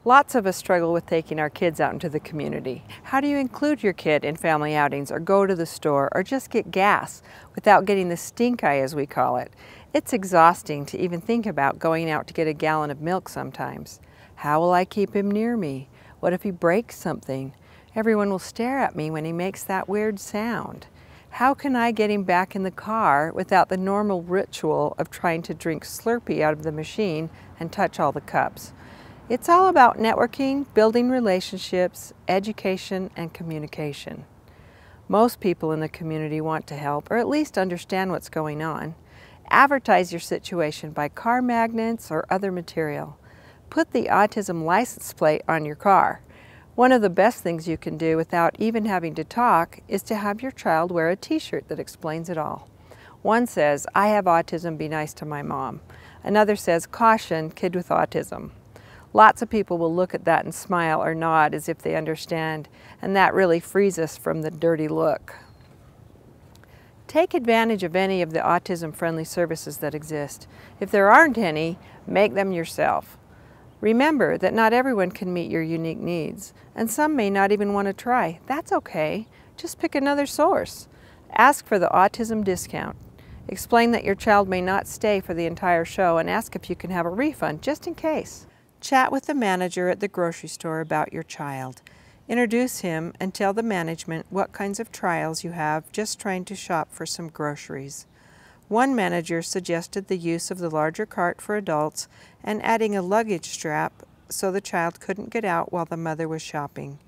Lots of us struggle with taking our kids out into the community. How do you include your kid in family outings or go to the store or just get gas without getting the stink eye, as we call it? It's exhausting to even think about going out to get a gallon of milk sometimes. How will I keep him near me? What if he breaks something? Everyone will stare at me when he makes that weird sound. How can I get him back in the car without the normal ritual of trying to drink Slurpee out of the machine and touch all the cups? It's all about networking, building relationships, education, and communication. Most people in the community want to help, or at least understand what's going on. Advertise your situation by car magnets or other material. Put the autism license plate on your car. One of the best things you can do without even having to talk is to have your child wear a t-shirt that explains it all. One says, "I have autism, be nice to my mom." Another says, "Caution, kid with autism." Lots of people will look at that and smile or nod as if they understand, and that really frees us from the dirty look. Take advantage of any of the autism-friendly services that exist. If there aren't any, make them yourself. Remember that not everyone can meet your unique needs, and some may not even want to try. That's okay. Just pick another source. Ask for the autism discount. Explain that your child may not stay for the entire show and ask if you can have a refund just in case. Chat with the manager at the grocery store about your child. Introduce him and tell the management what kinds of trials you have just trying to shop for some groceries. One manager suggested the use of the larger cart for adults and adding a luggage strap so the child couldn't get out while the mother was shopping.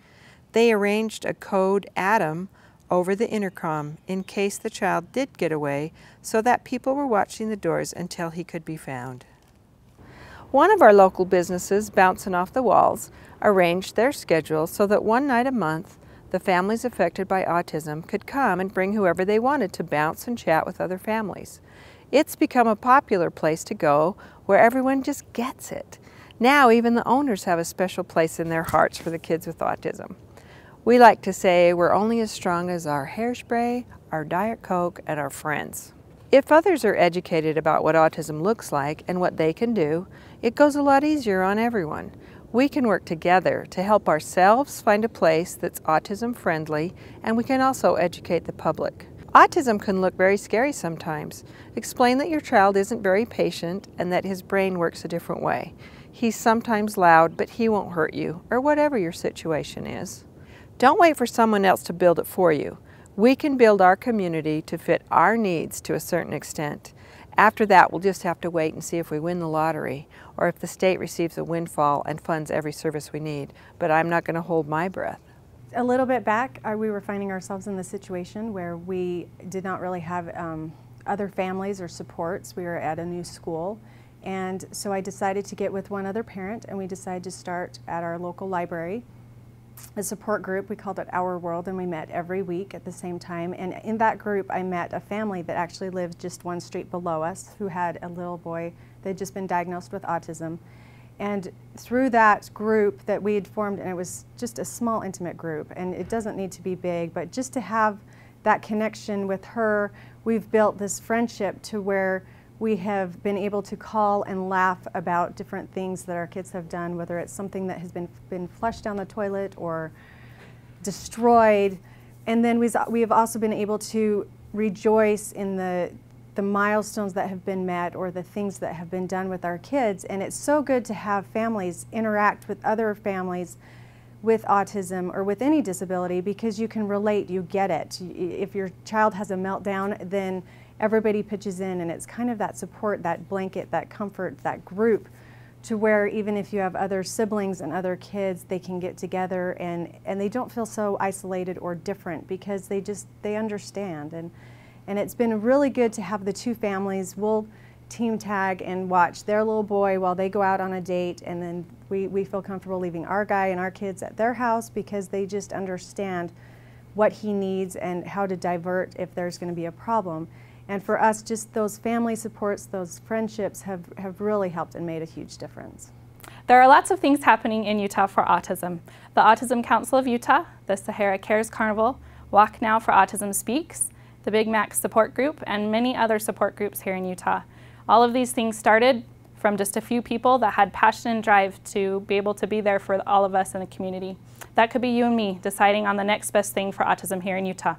They arranged a code ADAM over the intercom in case the child did get away so that people were watching the doors until he could be found. One of our local businesses, Bouncing Off the Walls, arranged their schedule so that one night a month, the families affected by autism could come and bring whoever they wanted to bounce and chat with other families. It's become a popular place to go where everyone just gets it. Now even the owners have a special place in their hearts for the kids with autism. We like to say we're only as strong as our hairspray, our Diet Coke, and our friends. If others are educated about what autism looks like and what they can do, it goes a lot easier on everyone. We can work together to help ourselves find a place that's autism friendly, and we can also educate the public. Autism can look very scary sometimes. Explain that your child isn't very patient and that his brain works a different way. He's sometimes loud, but he won't hurt you, or whatever your situation is. Don't wait for someone else to build it for you. We can build our community to fit our needs to a certain extent. After that, we'll just have to wait and see if we win the lottery or if the state receives a windfall and funds every service we need. But I'm not going to hold my breath. A little bit back, we were finding ourselves in the situation where we did not really have other families or supports. We were at a new school, and so I decided to get with one other parent, and we decided to start at our local library a support group. We called it Our World, and we met every week at the same time. And in that group, I met a family that actually lived just one street below us who had a little boy that had just been diagnosed with autism. And through that group that we had formed, and it was just a small, intimate group, and it doesn't need to be big, but just to have that connection with her, we've built this friendship to where we have been able to call and laugh about different things that our kids have done, whether it's something that has been flushed down the toilet or destroyed. And then we have also been able to rejoice in the milestones that have been met or the things that have been done with our kids. And it's so good to have families interact with other families with autism or with any disability, because you can relate, you get it. If your child has a meltdown, then everybody pitches in, and it's kind of that support, that blanket, that comfort, that group, to where even if you have other siblings and other kids, they can get together and they don't feel so isolated or different, because they understand. And it's been really good to have the two families. We'll team tag and watch their little boy while they go out on a date, and then we feel comfortable leaving our guy and our kids at their house, because they just understand what he needs and how to divert if there's going to be a problem. And for us, just those family supports, those friendships have really helped and made a huge difference. There are lots of things happening in Utah for autism. The Autism Council of Utah, the Sahara Cares Carnival, Walk Now for Autism Speaks, the Big Mac Support Group, and many other support groups here in Utah. All of these things started from just a few people that had passion and drive to be able to be there for all of us in the community. That could be you and me deciding on the next best thing for autism here in Utah.